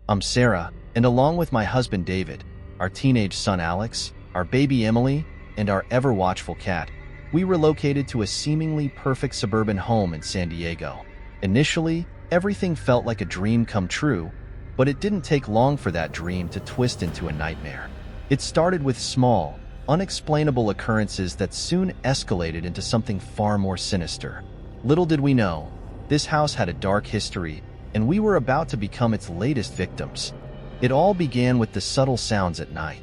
I'm Sarah, and along with my husband David, our teenage son Alex, our baby Emily, and our ever-watchful cat, we relocated to a seemingly perfect suburban home in San Diego. Initially, everything felt like a dream come true, but it didn't take long for that dream to twist into a nightmare. It started with small, unexplainable occurrences that soon escalated into something far more sinister. Little did we know, this house had a dark history, and we were about to become its latest victims. It all began with the subtle sounds at night.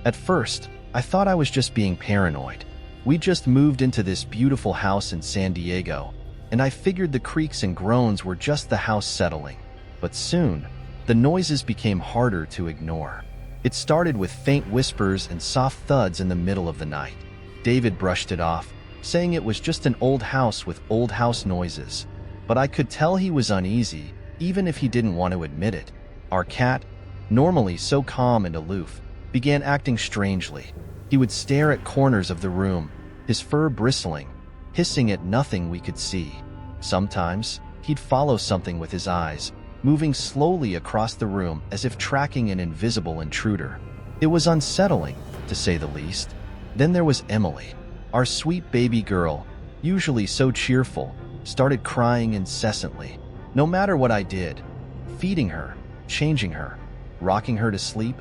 At first, I thought I was just being paranoid. We just moved into this beautiful house in San Diego, and I figured the creaks and groans were just the house settling. But soon, the noises became harder to ignore. It started with faint whispers and soft thuds in the middle of the night. David brushed it off, saying it was just an old house with old house noises. But I could tell he was uneasy, even if he didn't want to admit it. Our cat, normally so calm and aloof, began acting strangely. He would stare at corners of the room, his fur bristling, hissing at nothing we could see. Sometimes, he'd follow something with his eyes, moving slowly across the room as if tracking an invisible intruder. It was unsettling, to say the least. Then there was Emily. Our sweet baby girl, usually so cheerful, started crying incessantly. No matter what I did, feeding her, changing her, rocking her to sleep,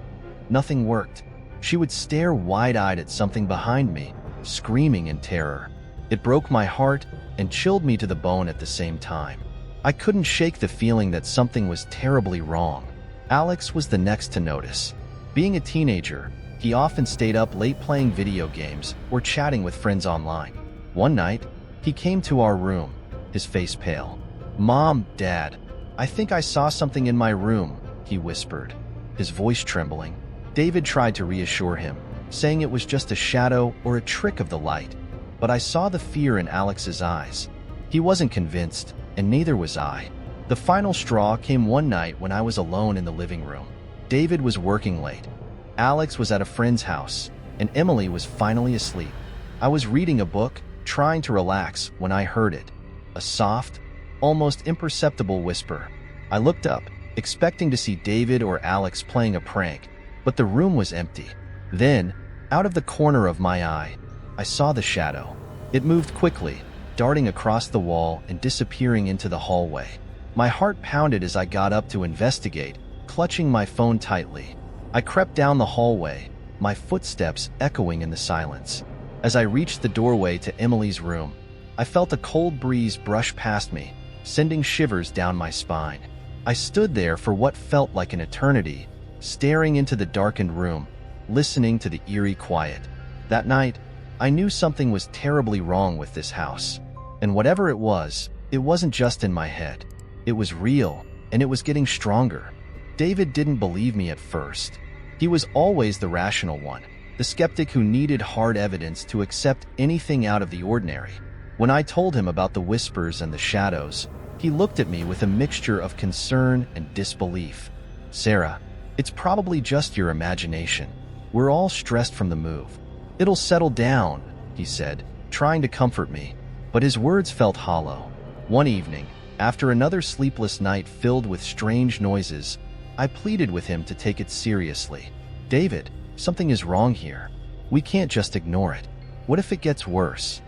nothing worked. She would stare wide-eyed at something behind me, screaming in terror. It broke my heart and chilled me to the bone at the same time. I couldn't shake the feeling that something was terribly wrong. Alex was the next to notice. Being a teenager, he often stayed up late playing video games or chatting with friends online. One night, he came to our room, his face pale. "Mom, Dad, I think I saw something in my room," he whispered, his voice trembling. David tried to reassure him, saying it was just a shadow or a trick of the light. But I saw the fear in Alex's eyes. He wasn't convinced, and neither was I. The final straw came one night when I was alone in the living room. David was working late. Alex was at a friend's house, and Emily was finally asleep. I was reading a book, trying to relax, when I heard it. A soft, almost imperceptible whisper. I looked up, expecting to see David or Alex playing a prank, but the room was empty. Then, out of the corner of my eye, I saw the shadow. It moved quickly, darting across the wall and disappearing into the hallway. My heart pounded as I got up to investigate, clutching my phone tightly. I crept down the hallway, my footsteps echoing in the silence. As I reached the doorway to Emily's room, I felt a cold breeze brush past me, sending shivers down my spine. I stood there for what felt like an eternity, staring into the darkened room, listening to the eerie quiet. That night, I knew something was terribly wrong with this house. And whatever it wasn't just in my head. It was real, and it was getting stronger. David didn't believe me at first. He was always the rational one, the skeptic who needed hard evidence to accept anything out of the ordinary. When I told him about the whispers and the shadows, he looked at me with a mixture of concern and disbelief. "Sarah, it's probably just your imagination. We're all stressed from the move. It'll settle down," he said, trying to comfort me. But his words felt hollow. One evening, after another sleepless night filled with strange noises, I pleaded with him to take it seriously. "David, something is wrong here. We can't just ignore it. What if it gets worse?"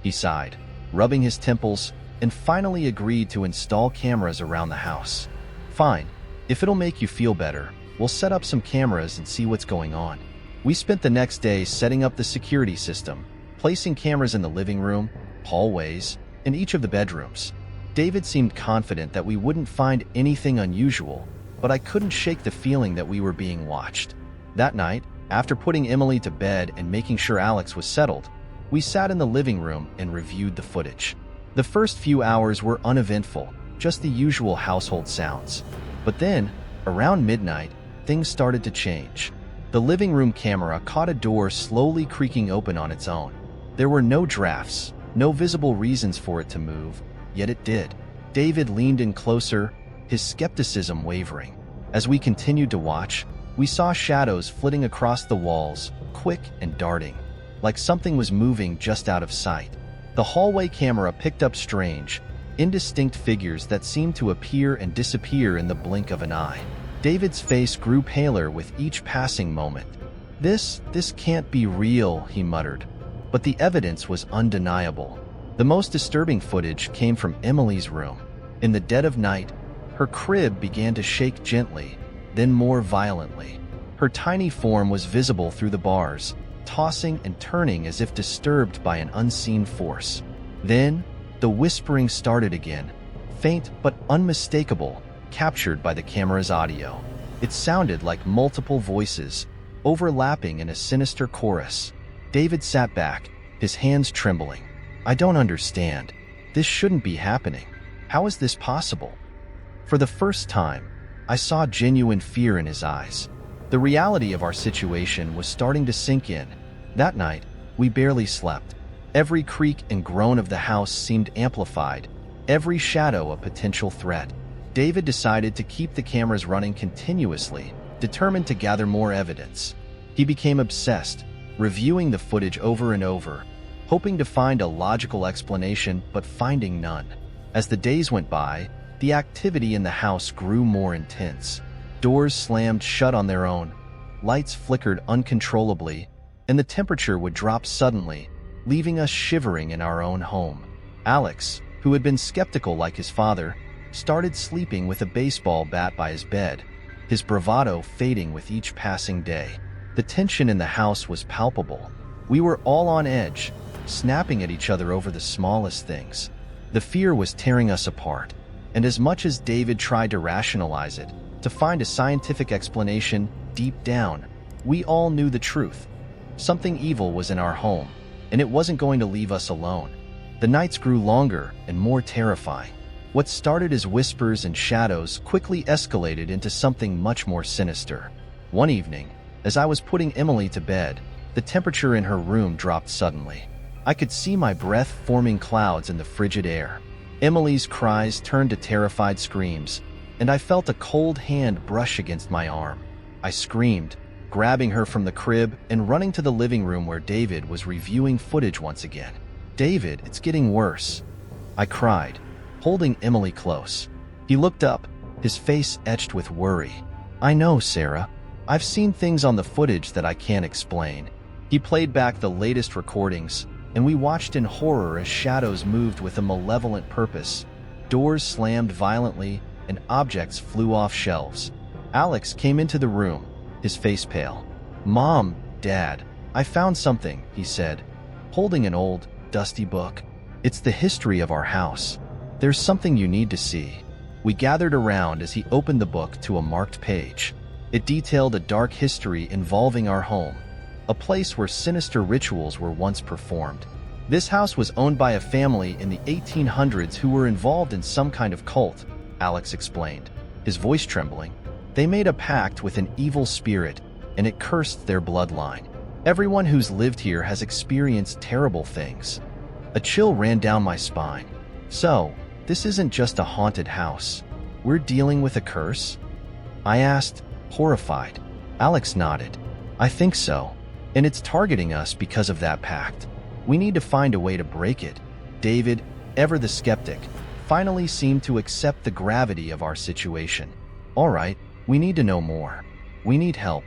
He sighed, rubbing his temples, and finally agreed to install cameras around the house. "Fine. If it'll make you feel better, we'll set up some cameras and see what's going on." We spent the next day setting up the security system, placing cameras in the living room, hallways, and each of the bedrooms. David seemed confident that we wouldn't find anything unusual, but I couldn't shake the feeling that we were being watched. That night, after putting Emily to bed and making sure Alex was settled, we sat in the living room and reviewed the footage. The first few hours were uneventful, just the usual household sounds. But then, around midnight, things started to change. The living room camera caught a door slowly creaking open on its own. There were no drafts, no visible reasons for it to move, yet it did. David leaned in closer, his skepticism wavering. As we continued to watch, we saw shadows flitting across the walls, quick and darting, like something was moving just out of sight. The hallway camera picked up strange, indistinct figures that seemed to appear and disappear in the blink of an eye. David's face grew paler with each passing moment. This can't be real, he muttered. But the evidence was undeniable. The most disturbing footage came from Emily's room. In the dead of night, her crib began to shake gently, then more violently. Her tiny form was visible through the bars, tossing and turning as if disturbed by an unseen force. Then, the whispering started again, faint but unmistakable, captured by the camera's audio. It sounded like multiple voices, overlapping in a sinister chorus. David sat back, his hands trembling. I don't understand. This shouldn't be happening. How is this possible? For the first time, I saw genuine fear in his eyes. The reality of our situation was starting to sink in. That night, we barely slept. Every creak and groan of the house seemed amplified, every shadow a potential threat. David decided to keep the cameras running continuously, determined to gather more evidence. He became obsessed, reviewing the footage over and over, hoping to find a logical explanation but finding none. As the days went by, the activity in the house grew more intense. Doors slammed shut on their own, lights flickered uncontrollably, and the temperature would drop suddenly, leaving us shivering in our own home. Alex, who had been skeptical like his father, started sleeping with a baseball bat by his bed, his bravado fading with each passing day. The tension in the house was palpable. We were all on edge, snapping at each other over the smallest things. The fear was tearing us apart, and as much as David tried to rationalize it, to find a scientific explanation, deep down, we all knew the truth. Something evil was in our home, and it wasn't going to leave us alone. The nights grew longer and more terrifying. What started as whispers and shadows quickly escalated into something much more sinister. One evening, as I was putting Emily to bed, the temperature in her room dropped suddenly. I could see my breath forming clouds in the frigid air. Emily's cries turned to terrified screams, and I felt a cold hand brush against my arm. I screamed, grabbing her from the crib and running to the living room where David was reviewing footage once again. David, it's getting worse, I cried, holding Emily close. He looked up, his face etched with worry. I know, Sarah. I've seen things on the footage that I can't explain. He played back the latest recordings, and we watched in horror as shadows moved with a malevolent purpose. Doors slammed violently, and objects flew off shelves. Alex came into the room, his face pale. Mom, Dad, I found something, he said, holding an old, dusty book. It's the history of our house. There's something you need to see. We gathered around as he opened the book to a marked page. It detailed a dark history involving our home, a place where sinister rituals were once performed. This house was owned by a family in the 1800s who were involved in some kind of cult, Alex explained, his voice trembling. They made a pact with an evil spirit, and it cursed their bloodline. Everyone who's lived here has experienced terrible things. A chill ran down my spine. So, this isn't just a haunted house. We're dealing with a curse? I asked, horrified. Alex nodded. I think so. And it's targeting us because of that pact. We need to find a way to break it. David, ever the skeptic, finally seemed to accept the gravity of our situation. All right, we need to know more. We need help.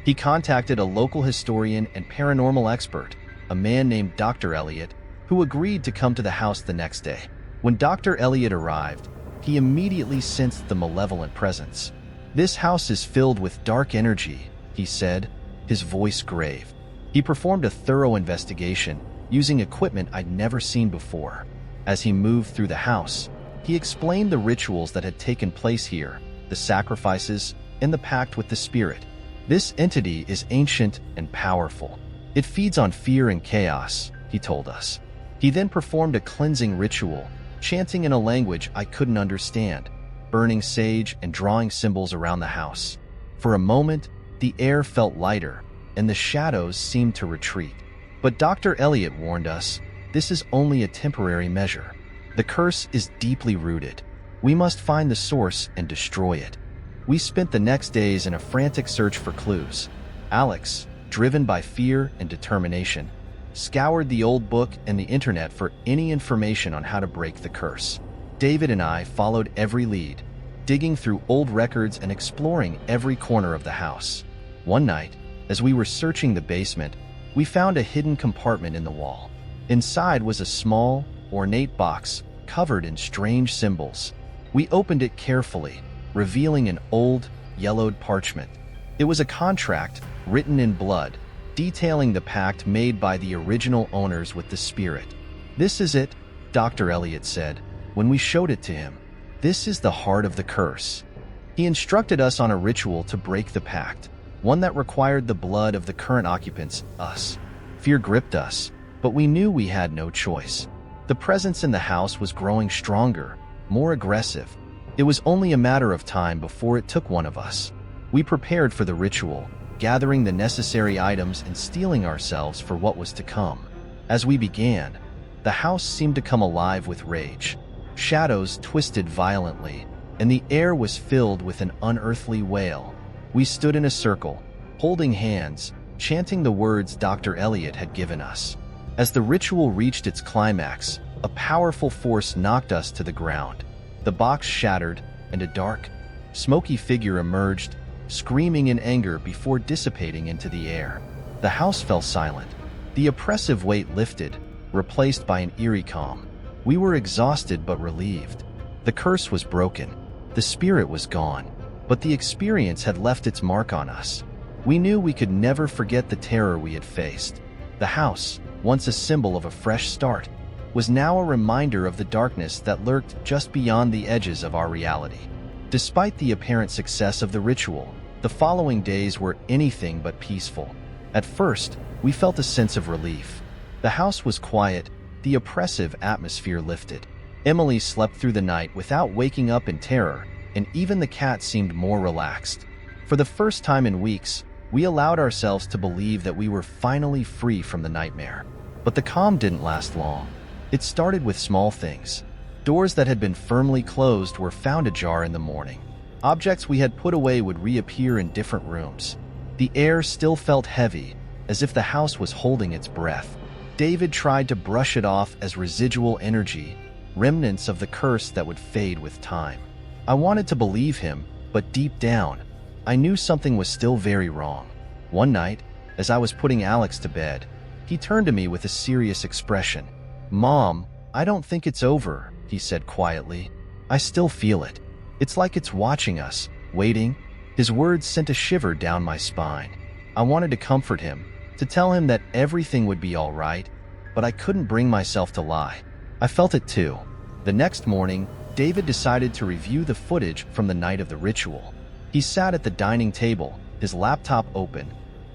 He contacted a local historian and paranormal expert, a man named Dr. Elliot, who agreed to come to the house the next day. When Dr. Elliot arrived, he immediately sensed the malevolent presence. This house is filled with dark energy, he said, his voice grave. He performed a thorough investigation, using equipment I'd never seen before. As he moved through the house, he explained the rituals that had taken place here, the sacrifices, and the pact with the spirit. This entity is ancient and powerful. It feeds on fear and chaos, he told us. He then performed a cleansing ritual, chanting in a language I couldn't understand, burning sage and drawing symbols around the house. For a moment, the air felt lighter, and the shadows seemed to retreat. But Dr. Elliot warned us, this is only a temporary measure. The curse is deeply rooted. We must find the source and destroy it. We spent the next days in a frantic search for clues. Alex, driven by fear and determination, scoured the old book and the internet for any information on how to break the curse. David and I followed every lead, digging through old records and exploring every corner of the house. One night, as we were searching the basement, we found a hidden compartment in the wall. Inside was a small, ornate box covered in strange symbols. We opened it carefully, revealing an old, yellowed parchment. It was a contract written in blood, detailing the pact made by the original owners with the spirit. "This is it," Dr. Elliot said, when we showed it to him. "This is the heart of the curse." He instructed us on a ritual to break the pact, one that required the blood of the current occupants, us. Fear gripped us, but we knew we had no choice. The presence in the house was growing stronger, more aggressive. It was only a matter of time before it took one of us. We prepared for the ritual, gathering the necessary items and steeling ourselves for what was to come. As we began, the house seemed to come alive with rage. Shadows twisted violently, and the air was filled with an unearthly wail. We stood in a circle, holding hands, chanting the words Dr. Elliot had given us. As the ritual reached its climax, a powerful force knocked us to the ground. The box shattered, and a dark, smoky figure emerged, screaming in anger before dissipating into the air. The house fell silent. The oppressive weight lifted, replaced by an eerie calm. We were exhausted but relieved. The curse was broken. The spirit was gone. But the experience had left its mark on us. We knew we could never forget the terror we had faced. The house, once a symbol of a fresh start, was now a reminder of the darkness that lurked just beyond the edges of our reality. Despite the apparent success of the ritual, the following days were anything but peaceful. At first, we felt a sense of relief. The house was quiet, the oppressive atmosphere lifted. Emily slept through the night without waking up in terror, and even the cat seemed more relaxed. For the first time in weeks, we allowed ourselves to believe that we were finally free from the nightmare. But the calm didn't last long. It started with small things. Doors that had been firmly closed were found ajar in the morning. Objects we had put away would reappear in different rooms. The air still felt heavy, as if the house was holding its breath. David tried to brush it off as residual energy, remnants of the curse that would fade with time. I wanted to believe him, but deep down, I knew something was still very wrong. One night, as I was putting Alex to bed, he turned to me with a serious expression. "Mom, I don't think it's over," he said quietly. "I still feel it. It's like it's watching us, waiting." His words sent a shiver down my spine. I wanted to comfort him, to tell him that everything would be all right, but I couldn't bring myself to lie. I felt it too. The next morning, David decided to review the footage from the night of the ritual. He sat at the dining table, his laptop open,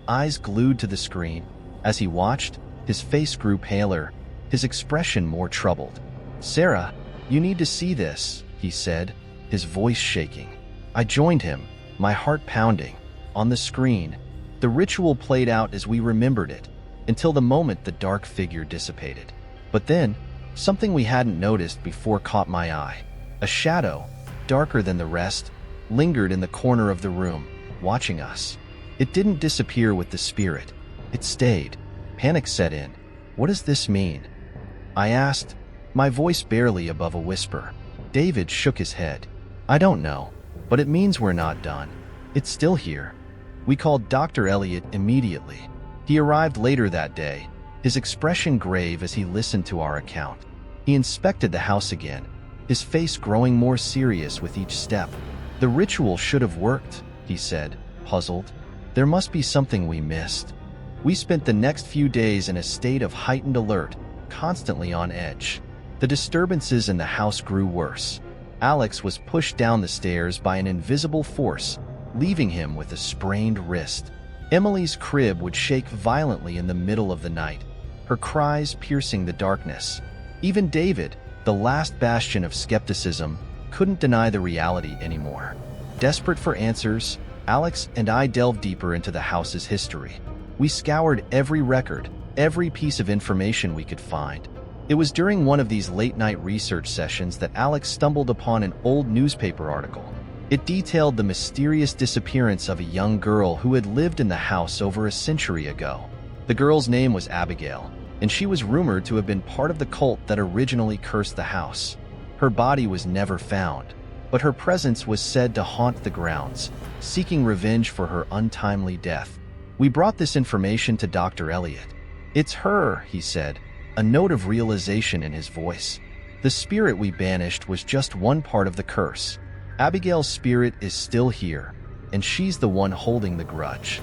eyes glued to the screen. As he watched, his face grew paler, his expression more troubled. "Sarah, you need to see this," he said, his voice shaking. I joined him, my heart pounding. On the screen, the ritual played out as we remembered it, until the moment the dark figure dissipated. But then, something we hadn't noticed before caught my eye. A shadow, darker than the rest, lingered in the corner of the room, watching us. It didn't disappear with the spirit. It stayed. Panic set in. "What does this mean?" I asked, my voice barely above a whisper. David shook his head. "I don't know, but it means we're not done. It's still here." We called Dr. Elliot immediately. He arrived later that day, his expression grave as he listened to our account. He inspected the house again, his face growing more serious with each step. "The ritual should have worked," he said, puzzled. "There must be something we missed." We spent the next few days in a state of heightened alert, constantly on edge. The disturbances in the house grew worse. Alex was pushed down the stairs by an invisible force, leaving him with a sprained wrist. Emily's crib would shake violently in the middle of the night, her cries piercing the darkness. Even David, the last bastion of skepticism, couldn't deny the reality anymore. Desperate for answers, Alex and I delved deeper into the house's history. We scoured every record, every piece of information we could find. It was during one of these late-night research sessions that Alex stumbled upon an old newspaper article. It detailed the mysterious disappearance of a young girl who had lived in the house over a century ago. The girl's name was Abigail, and she was rumored to have been part of the cult that originally cursed the house. Her body was never found, but her presence was said to haunt the grounds, seeking revenge for her untimely death. We brought this information to Dr. Elliot. "It's her," he said, a note of realization in his voice. "The spirit we banished was just one part of the curse. Abigail's spirit is still here, and she's the one holding the grudge."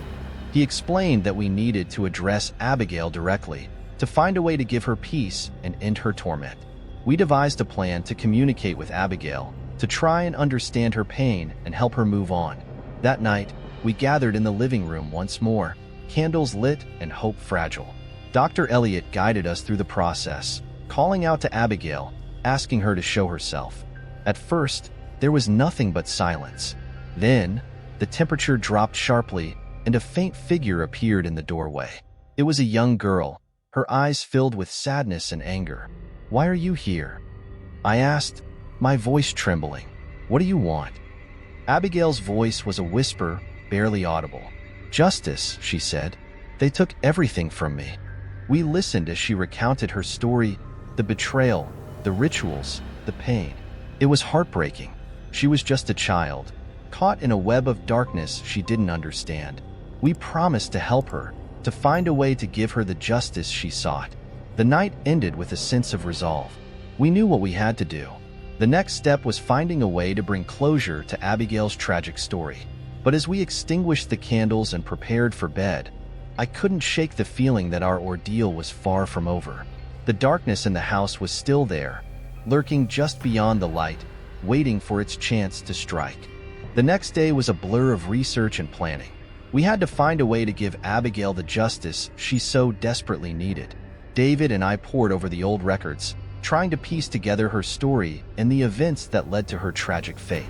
He explained that we needed to address Abigail directly, to find a way to give her peace and end her torment. We devised a plan to communicate with Abigail, to try and understand her pain and help her move on. That night, we gathered in the living room once more, candles lit and hope fragile. Dr. Elliot guided us through the process, calling out to Abigail, asking her to show herself. At first, there was nothing but silence. Then, the temperature dropped sharply, and a faint figure appeared in the doorway. It was a young girl, her eyes filled with sadness and anger. "Why are you here?" I asked, my voice trembling. "What do you want?" Abigail's voice was a whisper, barely audible. "Justice," she said. "They took everything from me." We listened as she recounted her story, the betrayal, the rituals, the pain. It was heartbreaking. She was just a child, caught in a web of darkness she didn't understand. We promised to help her, to find a way to give her the justice she sought. The night ended with a sense of resolve. We knew what we had to do. The next step was finding a way to bring closure to Abigail's tragic story. But as we extinguished the candles and prepared for bed, I couldn't shake the feeling that our ordeal was far from over. The darkness in the house was still there, lurking just beyond the light, waiting for its chance to strike. The next day was a blur of research and planning. We had to find a way to give Abigail the justice she so desperately needed. David and I pored over the old records, trying to piece together her story and the events that led to her tragic fate.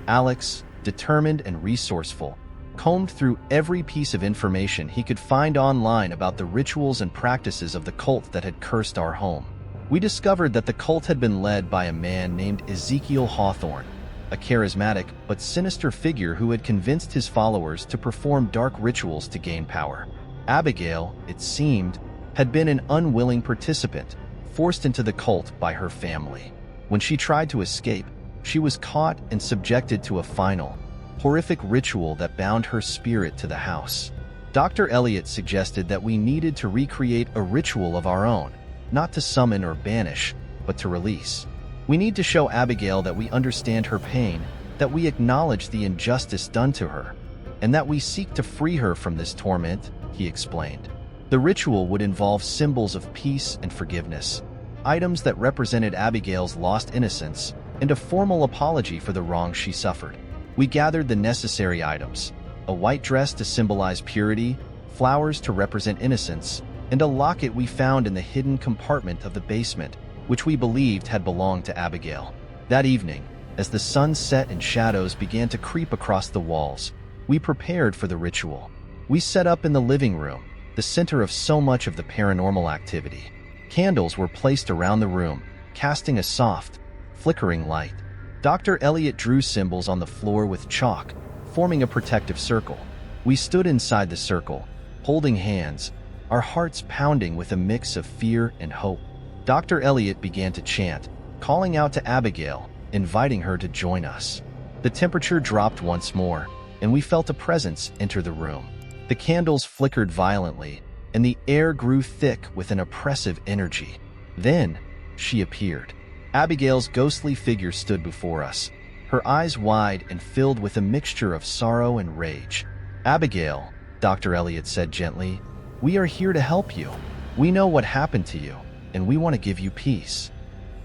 Alex, determined and resourceful, combed through every piece of information he could find online about the rituals and practices of the cult that had cursed our home. We discovered that the cult had been led by a man named Ezekiel Hawthorne, a charismatic but sinister figure who had convinced his followers to perform dark rituals to gain power. Abigail, it seemed, had been an unwilling participant, forced into the cult by her family. When she tried to escape, she was caught and subjected to a final, horrific ritual that bound her spirit to the house. Dr. Elliot suggested that we needed to recreate a ritual of our own, not to summon or banish, but to release. We need to show Abigail that we understand her pain, that we acknowledge the injustice done to her, and that we seek to free her from this torment, he explained. The ritual would involve symbols of peace and forgiveness, items that represented Abigail's lost innocence, and a formal apology for the wrong she suffered. We gathered the necessary items: a white dress to symbolize purity, flowers to represent innocence, and a locket we found in the hidden compartment of the basement, which we believed had belonged to Abigail. That evening, as the sun set and shadows began to creep across the walls, we prepared for the ritual. We set up in the living room, the center of so much of the paranormal activity. Candles were placed around the room, casting a soft, flickering light. Dr. Elliot drew symbols on the floor with chalk, forming a protective circle. We stood inside the circle, holding hands, our hearts pounding with a mix of fear and hope. Dr. Elliot began to chant, calling out to Abigail, inviting her to join us. The temperature dropped once more, and we felt a presence enter the room. The candles flickered violently, and the air grew thick with an oppressive energy. Then, she appeared. Abigail's ghostly figure stood before us, her eyes wide and filled with a mixture of sorrow and rage. "Abigail," Dr. Elliot said gently, "we are here to help you. We know what happened to you, and we want to give you peace."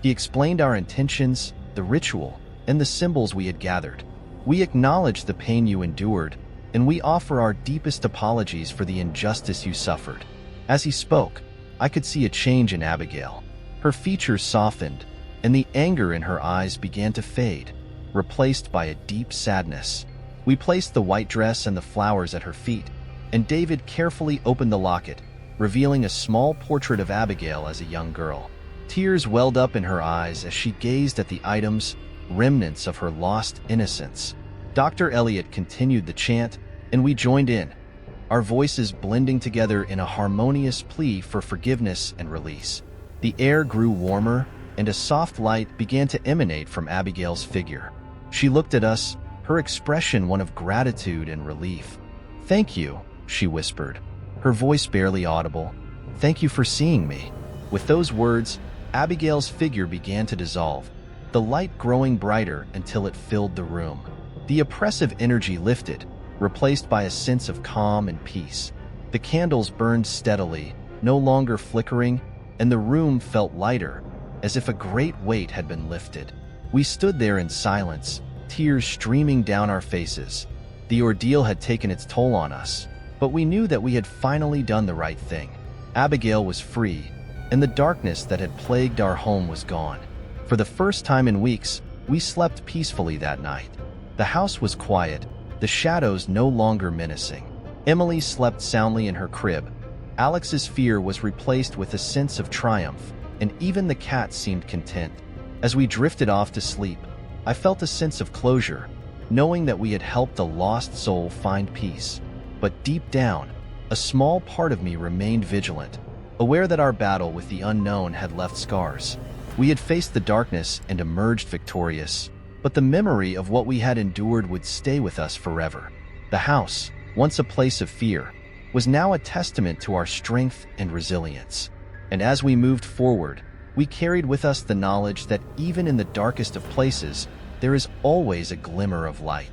He explained our intentions, the ritual, and the symbols we had gathered. "We acknowledge the pain you endured, and we offer our deepest apologies for the injustice you suffered." As he spoke, I could see a change in Abigail. Her features softened, and the anger in her eyes began to fade, replaced by a deep sadness. We placed the white dress and the flowers at her feet, and David carefully opened the locket, revealing a small portrait of Abigail as a young girl. Tears welled up in her eyes as she gazed at the items, remnants of her lost innocence. Dr. Elliot continued the chant, and we joined in, our voices blending together in a harmonious plea for forgiveness and release. The air grew warmer, and a soft light began to emanate from Abigail's figure. She looked at us, her expression one of gratitude and relief. "Thank you," she whispered, her voice barely audible. "Thank you for seeing me." With those words, Abigail's figure began to dissolve, the light growing brighter until it filled the room. The oppressive energy lifted, replaced by a sense of calm and peace. The candles burned steadily, no longer flickering, and the room felt lighter, as if a great weight had been lifted. We stood there in silence, tears streaming down our faces. The ordeal had taken its toll on us, but we knew that we had finally done the right thing. Abigail was free, and the darkness that had plagued our home was gone. For the first time in weeks, we slept peacefully that night. The house was quiet, the shadows no longer menacing. Emily slept soundly in her crib. Alex's fear was replaced with a sense of triumph, and even the cat seemed content. As we drifted off to sleep, I felt a sense of closure, knowing that we had helped a lost soul find peace. But deep down, a small part of me remained vigilant, aware that our battle with the unknown had left scars. We had faced the darkness and emerged victorious, but the memory of what we had endured would stay with us forever. The house, once a place of fear, was now a testament to our strength and resilience. And as we moved forward, we carried with us the knowledge that even in the darkest of places, there is always a glimmer of light.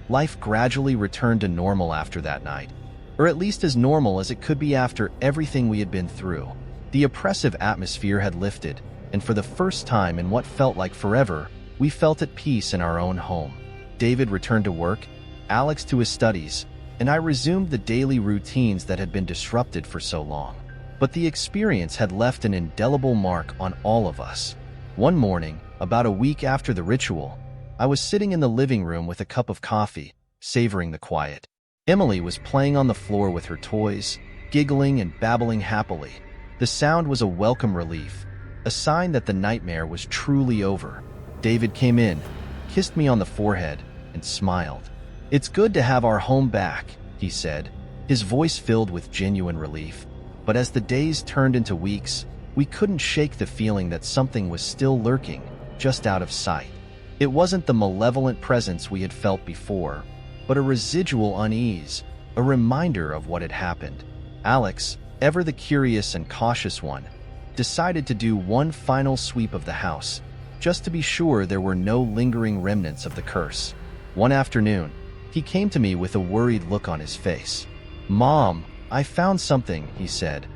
Life gradually returned to normal after that night, or at least as normal as it could be after everything we had been through. The oppressive atmosphere had lifted, and for the first time in what felt like forever, we felt at peace in our own home. David returned to work, Alex to his studies, and I resumed the daily routines that had been disrupted for so long. But the experience had left an indelible mark on all of us. One morning, about a week after the ritual, I was sitting in the living room with a cup of coffee, savoring the quiet. Emily was playing on the floor with her toys, giggling and babbling happily. The sound was a welcome relief, a sign that the nightmare was truly over. David came in, kissed me on the forehead, and smiled. "It's good to have our home back," he said, his voice filled with genuine relief. But as the days turned into weeks, we couldn't shake the feeling that something was still lurking, just out of sight. It wasn't the malevolent presence we had felt before, but a residual unease, a reminder of what had happened. Alex, ever the curious and cautious one, decided to do one final sweep of the house, just to be sure there were no lingering remnants of the curse. One afternoon, he came to me with a worried look on his face. "Mom, I found something," he said,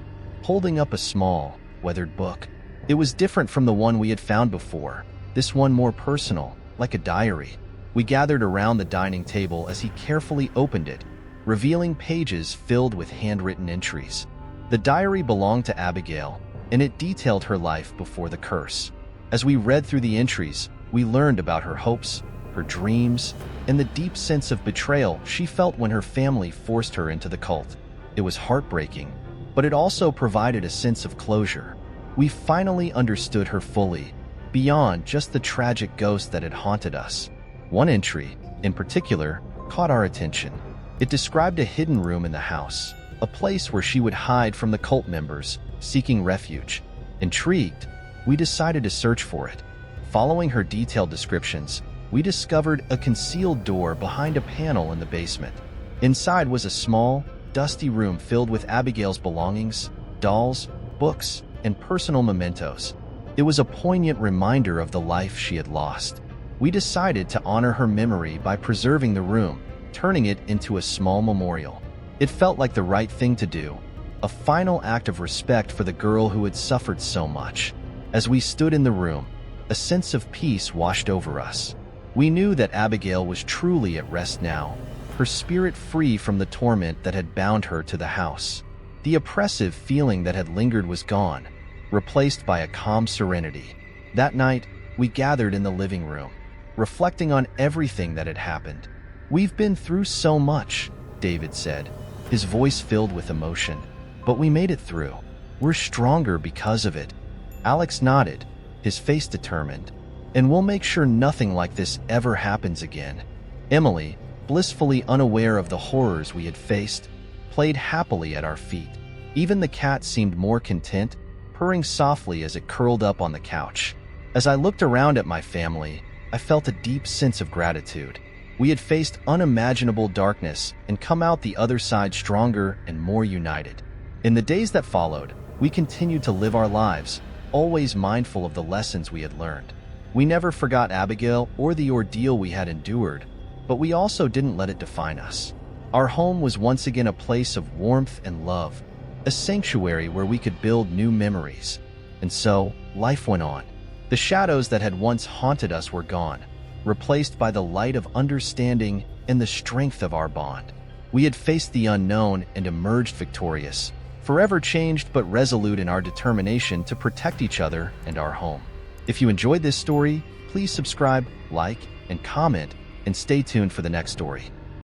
holding up a small, weathered book. It was different from the one we had found before, this one more personal, like a diary. We gathered around the dining table as he carefully opened it, revealing pages filled with handwritten entries. The diary belonged to Abigail, and it detailed her life before the curse. As we read through the entries, we learned about her hopes, her dreams, and the deep sense of betrayal she felt when her family forced her into the cult. It was heartbreaking, but it also provided a sense of closure. We finally understood her fully, beyond just the tragic ghost that had haunted us. One entry, in particular, caught our attention. It described a hidden room in the house, a place where she would hide from the cult members, seeking refuge. Intrigued, we decided to search for it. Following her detailed descriptions, we discovered a concealed door behind a panel in the basement. Inside was a small, dusty room filled with Abigail's belongings, dolls, books, and personal mementos. It was a poignant reminder of the life she had lost. We decided to honor her memory by preserving the room, turning it into a small memorial. It felt like the right thing to do, a final act of respect for the girl who had suffered so much. As we stood in the room, a sense of peace washed over us. We knew that Abigail was truly at rest now, her spirit free from the torment that had bound her to the house. The oppressive feeling that had lingered was gone, replaced by a calm serenity. That night, we gathered in the living room, reflecting on everything that had happened. "We've been through so much," David said, his voice filled with emotion. "But we made it through. We're stronger because of it." Alex nodded, his face determined. "And we'll make sure nothing like this ever happens again." Emily, blissfully unaware of the horrors we had faced, played happily at our feet. Even the cat seemed more content, purring softly as it curled up on the couch. As I looked around at my family, I felt a deep sense of gratitude. We had faced unimaginable darkness and come out the other side stronger and more united. In the days that followed, we continued to live our lives, always mindful of the lessons we had learned. We never forgot Abigail or the ordeal we had endured, but we also didn't let it define us. Our home was once again a place of warmth and love, a sanctuary where we could build new memories. And so, life went on. The shadows that had once haunted us were gone, replaced by the light of understanding and the strength of our bond. We had faced the unknown and emerged victorious, forever changed but resolute in our determination to protect each other and our home. If you enjoyed this story, please subscribe, like, and comment, and stay tuned for the next story.